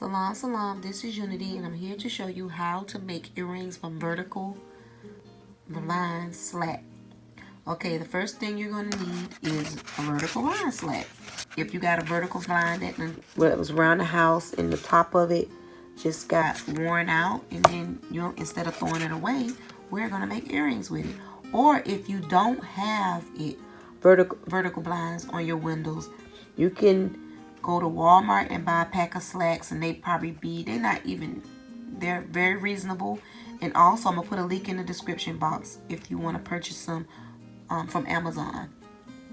Salam, salam, this is Unity, and I'm here to show you how to make earrings from vertical line slat. Okay, the first thing you're going to need is a vertical line slat. If you got a vertical line that was around the house and the top of it just got worn out, and then instead of throwing it away, we're going to make earrings with it. Or if you don't have it, vertical blinds on your windows, you can go to Walmart and buy a pack of slats, and they're very reasonable. And also, I'm going to put a link in the description box if you want to purchase some from Amazon.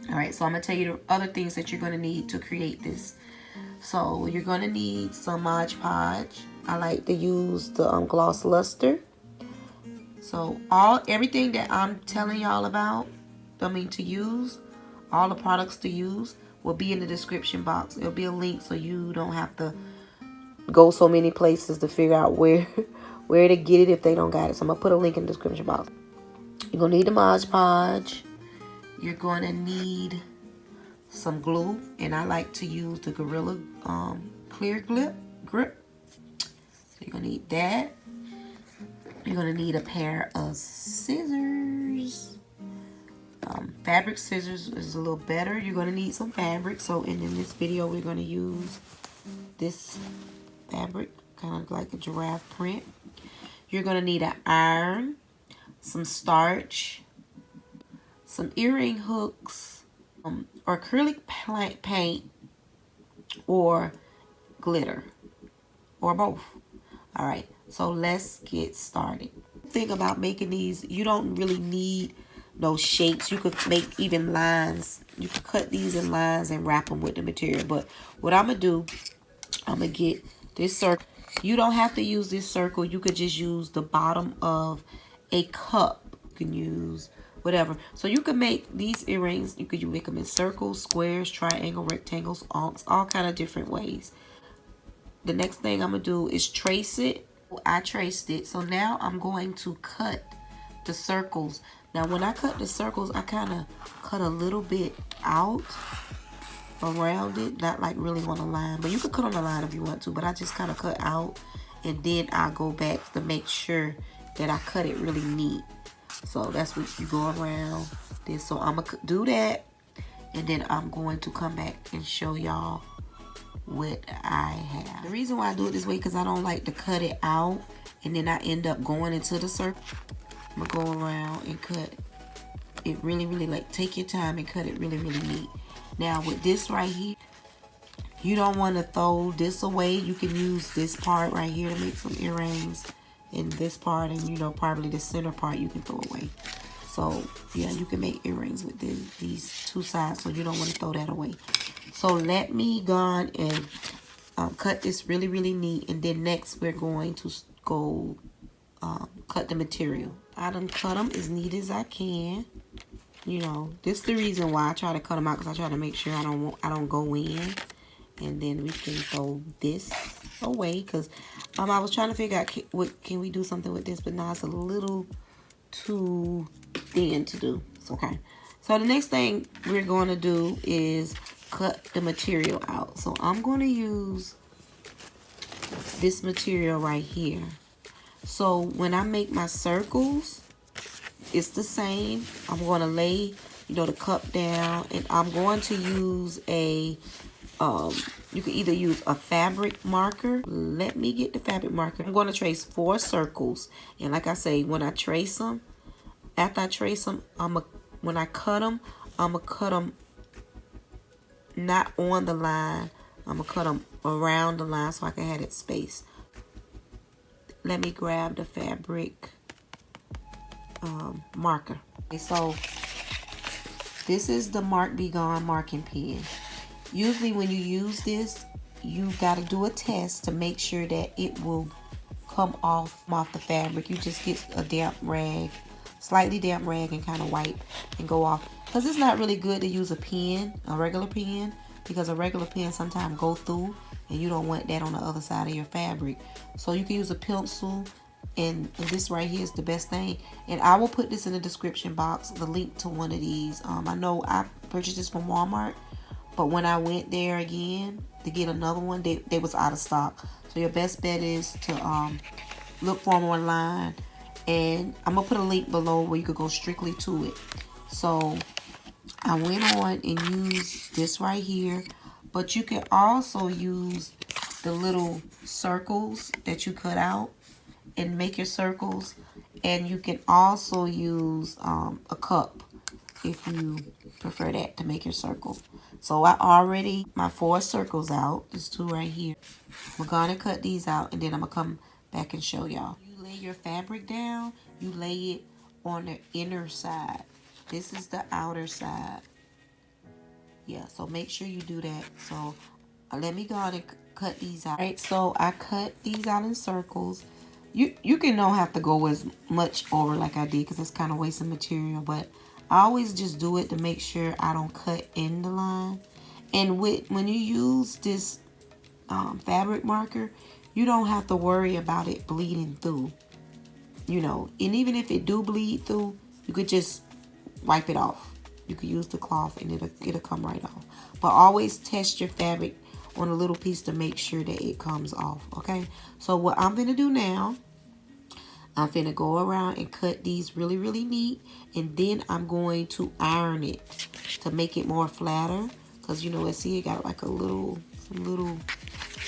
Alright, so I'm going to tell you the other things that you're going to need to create this. So, you're going to need some Mod Podge. I like to use the gloss luster. So, everything that I'm telling y'all about, to use, all the products to use, will be in the description box. It'll be a link so you don't have to go so many places to figure out where to get it if they don't got it. So I'm going to put a link in the description box. You're going to need the Mod Podge. You're going to need some glue. And I like to use the Gorilla Clear Grip. So you're going to need that. You're going to need a pair of scissors. Fabric scissors is a little better. You're going to need some fabric. So in this video, we're going to use this fabric, kind of like a giraffe print. You're going to need an iron, some starch, some earring hooks, or acrylic paint, or glitter, or both. All right, so let's get started. The thing about making these, you don't really need those shapes. You could make even lines. You could cut these in lines and wrap them with the material. But what I'm going to do, I'm going to get this circle. You don't have to use this circle. You could just use the bottom of a cup. You can use whatever. So you can make these earrings. You could make them in circles, squares, triangle, rectangles, all kind of different ways. The next thing I'm going to do is trace it. I traced it. So now I'm going to cut the circles. Now, when I cut the circles, I kind of cut a little bit out around it. Not like really on a line, but you could cut on a line if you want to. But I just kind of cut out, and then I go back to make sure that I cut it really neat. So that's what you go around this. So I'm going to do that, and then I'm going to come back and show y'all what I have. The reason why I do it this way, because I don't like to cut it out, and then I end up going into the circle. I'm gonna go around and cut it really, like take your time and cut it really, neat. Now with this right here, you don't want to throw this away. You can use this part right here to make some earrings, and this part, and probably the center part you can throw away. So yeah, you can make earrings with these two sides, so you don't want to throw that away. So let me go on and cut this really, neat, and then next we're going to go cut the material. I done cut them as neat as I can. This is the reason why I try to cut them out, because I try to make sure I don't go in, and then we can throw this away. Because I was trying to figure out can we do something with this, but now it's a little too thin to do. It's okay. So the next thing we're going to do is cut the material out. So I'm going to use this material right here. So when I make my circles, it's the same. I'm going to lay, the cup down, and I'm going to use a, you can either use a fabric marker. Let me get the fabric marker. I'm going to trace 4 circles. And like I say, when I trace them, after I trace them, when I cut them, I'm going to cut them not on the line. I'm going to cut them around the line so I can have that space. Let me grab the fabric marker. Okay, so this is the Mark Be Gone marking pen. Usually when you use this, you got to do a test to make sure that it will come off the fabric. You just get a damp rag, slightly damp rag, and kind of wipe and go off. Because it's not really good to use a regular pen, because a regular pen sometimes go through, and you don't want that on the other side of your fabric. So you can use a pencil, and this right here is the best thing. And I will put this in the description box, the link to one of these. I know I purchased this from Walmart, but when I went there again to get another one, they was out of stock. So your best bet is to look for them online. And I'm going to put a link below where you could go strictly to it. So I went on and used this right here. But you can also use the little circles that you cut out and make your circles. And you can also use a cup if you prefer that to make your circle. So I already my 4 circles out. There's 2 right here. We're gonna cut these out and then I'm gonna come back and show y'all. You lay your fabric down, you lay it on the inner side. This is the outer side. Yeah, so make sure you do that. So let me go ahead and cut these out. All right, so I cut these out in circles. You can don't have to go as much over like I did because it's kind of wasting material, but I always just do it to make sure I don't cut in the line. And when you use this fabric marker, you don't have to worry about it bleeding through, you know. And even if it do bleed through, you could just wipe it off. You could use the cloth and it'll come right off. But always test your fabric on a little piece to make sure that it comes off, okay? So what I'm gonna do now, I'm gonna go around and cut these really, really neat, and then I'm going to iron it to make it more flatter. Cause you know, let's see, it got like some little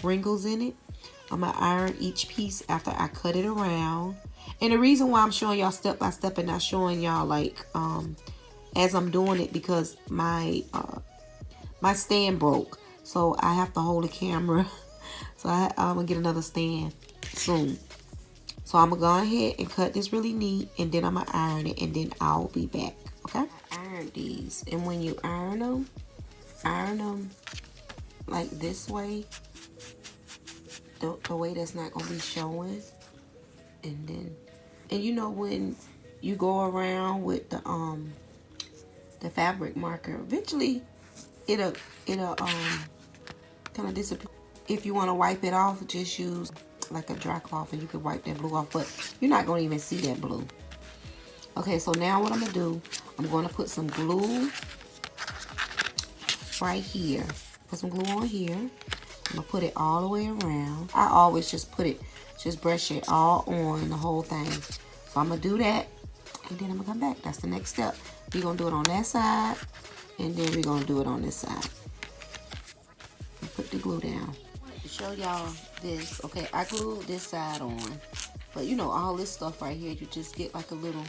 wrinkles in it. I'm gonna iron each piece after I cut it around. And the reason why I'm showing y'all step by step and not showing y'all like as I'm doing it, because my stand broke, so I have to hold the camera. So I'm gonna get another stand soon. So I'm gonna go ahead and cut this really neat, and then I'm gonna iron it, and then I'll be back. Okay? Iron these, and when you iron them like this way, the way that's not gonna be showing. And then, and you know, when you go around with the fabric marker, eventually it'll kind of disappear. If you want to wipe it off, just use like a dry cloth and you can wipe that blue off, but you're not going to even see that blue. Okay, so now what I'm going to do, I'm going to put some glue right here. Put some glue on here. I'm going to put it all the way around. I always just brush it all on the whole thing. So I'm going to do that, and then I'm going to come back. That's the next step. We're going to do it on that side, and then we're going to do it on this side. Put the glue down. To show y'all this, okay, I glued this side on, but you know, all this stuff right here, you just get like a little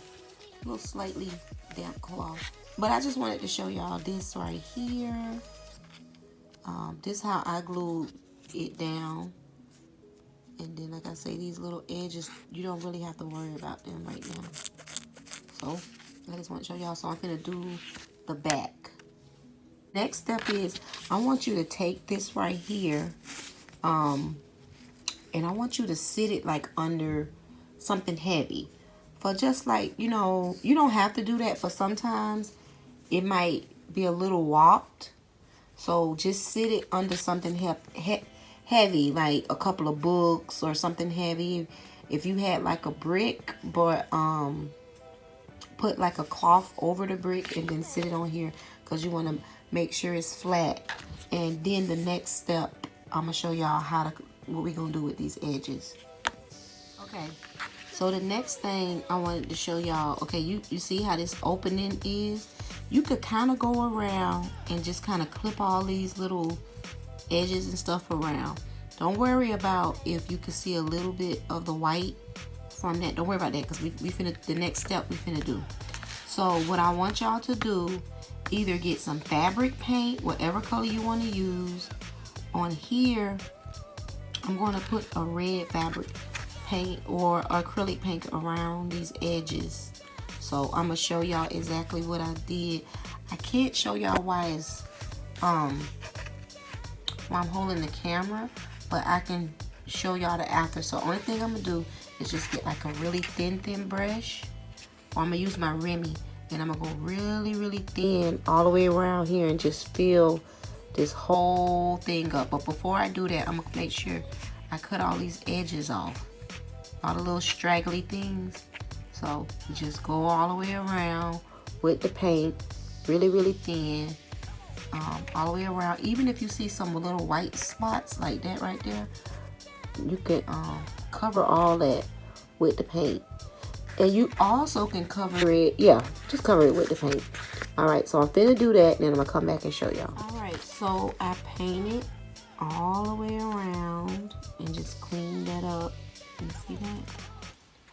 slightly damp cloth. But I just wanted to show y'all this right here. This is how I glued it down. And then, like I say, these little edges, you don't really have to worry about them right now. So I just want to show y'all. So I'm gonna do the back. Next step is, I want you to take this right here, and I want you to sit it like under something heavy. For just like, you know, you don't have to do that, for sometimes it might be a little warped. So just sit it under something heavy, like a couple of books or something heavy. If you had like a brick, but put like a cloth over the brick and then sit it on here, because you want to make sure it's flat. And then the next step, I'm gonna show y'all what we're gonna do with these edges. Okay, so the next thing I wanted to show y'all, okay, you see how this opening is? You could kind of go around and just kind of clip all these little edges and stuff around. Don't worry about if you can see a little bit of the white from that. Don't worry about that, because the next step we finna do. So what I want y'all to do, either get some fabric paint, whatever color you want to use. On here, I'm going to put a red fabric paint or acrylic paint around these edges. So I'm gonna show y'all exactly what I did. I can't show y'all why it's while I'm holding the camera, but I can show y'all the after. So only thing I'm gonna do is just get like a really thin brush, or I'm gonna use my Remy, and I'm gonna go really thin all the way around here and just fill this whole thing up. But before I do that, I'm gonna make sure I cut all these edges off, all the little straggly things. So you just go all the way around with the paint, really thin, all the way around. Even if you see some little white spots like that right there, you can cover all that with the paint. And you also can cover it, yeah, just cover it with the paint. Alright, so I'm finna do that, and then I'm gonna come back and show y'all. Alright, so I painted all the way around and just clean that up. You see that?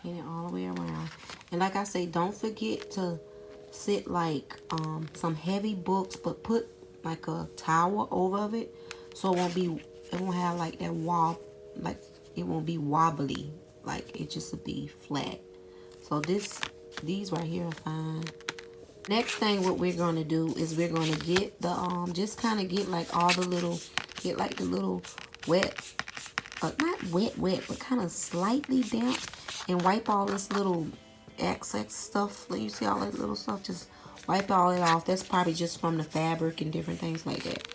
Paint it all the way around. And like I say, don't forget to sit like some heavy books, but put like a towel over it, so it won't have like that like it won't be wobbly, like it just will be flat. So these right here are fine. Next thing what we're gonna do is we're gonna get the just kind of get like all the little, get like the little wet, not wet, but kind of slightly damp, and wipe all this little excess stuff. Like you see all that little stuff, just wipe all it off. That's probably just from the fabric and different things like that.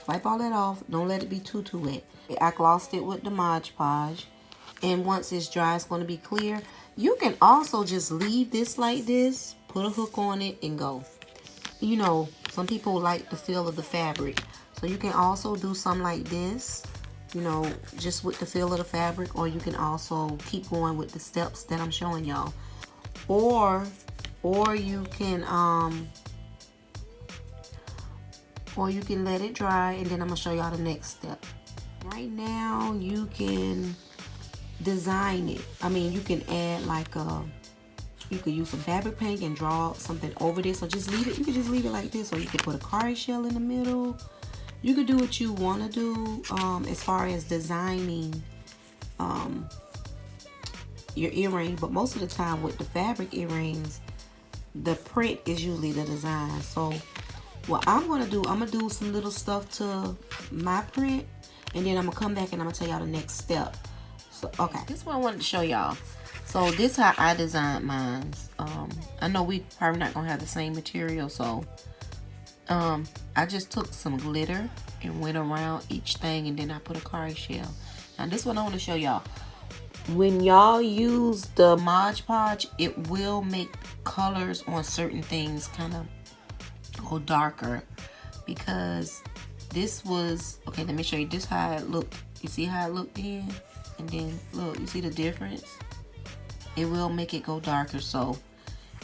Wipe all that off. Don't let it be too wet. I glossed it with the Mod Podge, and once it's dry, it's going to be clear. You can also just leave this like this, put a hook on it, and go. You know, some people like the feel of the fabric, so you can also do something like this, you know, just with the feel of the fabric, or you can also keep going with the steps that I'm showing y'all, or you can let it dry, and then I'm gonna show y'all the next step. Right now you can design it. I mean, you can add like you could use some fabric paint and draw something over this, or just leave it. You could just leave it like this, or you could put a Cowrie shell in the middle. You could do what you want to do as far as designing your earring. But most of the time with the fabric earrings, the print is usually the design. So what I'm gonna do, I'm gonna do some little stuff to my print, and then I'm gonna come back and I'm gonna tell y'all the next step. So okay, this is what I wanted to show y'all. So this is how I designed mine. I know we probably not gonna have the same material, so I just took some glitter and went around each thing, and then I put a Cowrie shell. Now this one I want to show y'all. When y'all use the Mod Podge, it will make colors on certain things kind of go darker, because this was, okay, let me show you this how it looked. You see how it looked in, and then look, you see the difference? It will make it go darker. So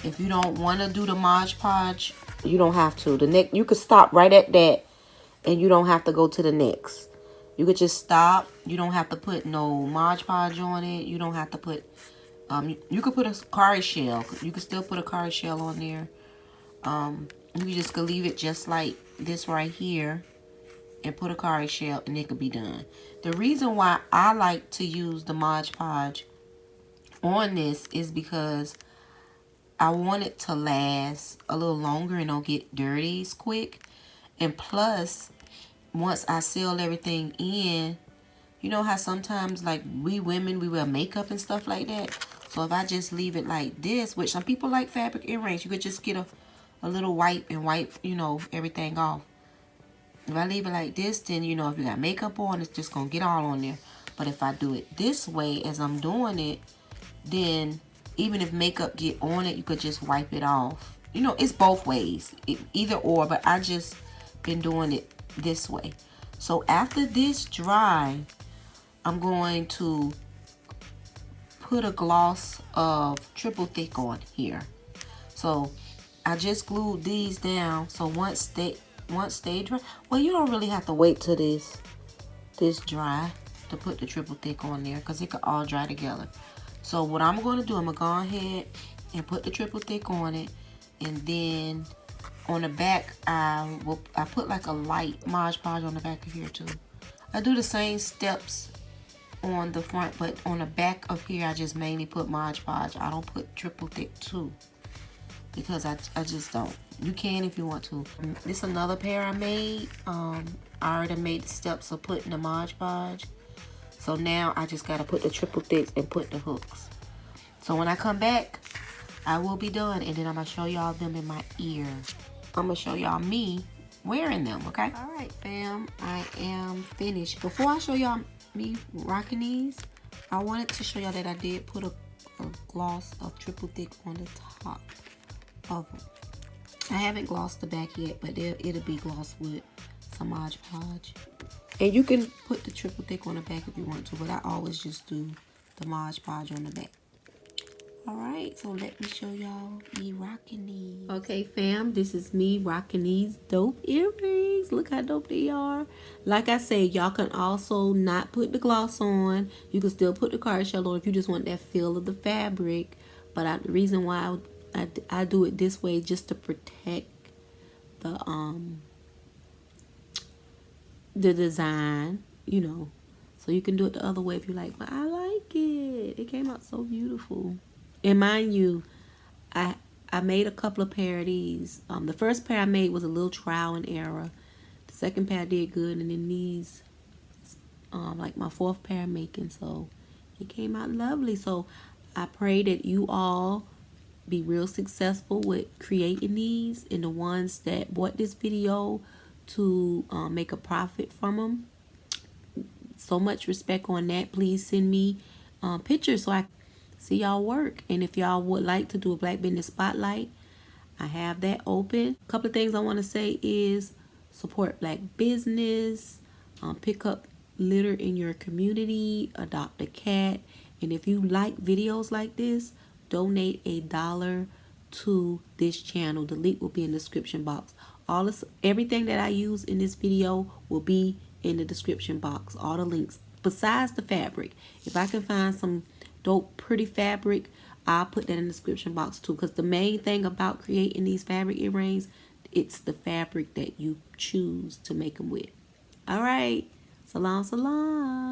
if you don't want to do the Mod Podge, you don't have to. The next, you could stop right at that, and you don't have to go to the next. You could just stop. You don't have to put no Mod Podge on it. You don't have to put you could put a Cowrie shell. You could still put a Cowrie shell on there. You just could leave it just like this right here and put a Cowrie shell, and it could be done. The reason why I like to use the Mod Podge on this is because I want it to last a little longer and don't get dirty as quick. And plus, once I seal everything in, you know how sometimes like we women, we wear makeup and stuff like that. So if I just leave it like this, which some people like fabric earrings, you could just get a little wipe and wipe, you know, everything off. If I leave it like this, then, you know, if you got makeup on, it's just going to get all on there. But if I do it this way, as I'm doing it, then even if makeup get on it, you could just wipe it off. You know, it's both ways, either or, but I just been doing it this way. So after this dry, I'm going to put a gloss of triple thick on here. So I just glued these down. So once they dry, well, you don't really have to wait till this dry to put the triple thick on there, because it could all dry together. So what I'm going to do, I'm going to go ahead and put the triple thick on it, and then on the back I put like a light Mod Podge on the back of here too. I do the same steps on the front, but on the back of here I just mainly put Mod Podge. I don't put triple thick too, because I just don't. You can if you want to. This is another pair I made. I already made the steps of putting the Mod Podge. So now I just got to put the triple thicks and put the hooks. So when I come back, I will be done. And then I'm going to show y'all them in my ear. I'm going to show y'all me wearing them, okay? All right, fam. I am finished. Before I show y'all me rocking these, I wanted to show y'all that I did put a gloss of triple thick on the top of them. I haven't glossed the back yet, but it'll be glossed with some Mod Podge. And you can put the triple thick on the back if you want to, but I always just do the Mod Podge on the back. Alright, so let me show y'all me rocking these. Okay, fam, this is me rocking these dope earrings. Look how dope they are. Like I said, y'all can also not put the gloss on. You can still put the Cowrie Shell on if you just want that feel of the fabric. But the reason why I do it this way just to protect the design, you know. So you can do it the other way if you like. But I like it. It came out so beautiful. And mind you, I made a couple of pair of these. The first pair I made was a little trial and error. The second pair I did good, and then these, like my fourth pair I'm making. So it came out lovely. So I pray that you all be real successful with creating these, and the ones that bought this video to make a profit from them. So much respect on that. Please send me pictures so I see y'all work. And if y'all would like to do a Black Business Spotlight, I have that open. A couple of things I want to say is support Black business, pick up litter in your community, adopt a cat, and if you like videos like this, donate $1 to this channel. The link will be in the description box. Everything that I use in this video will be in the description box. All the links besides the fabric. If I can find some dope pretty fabric, I'll put that in the description box too, because the main thing about creating these fabric earrings, it's the fabric that you choose to make them with. All right, salam salam.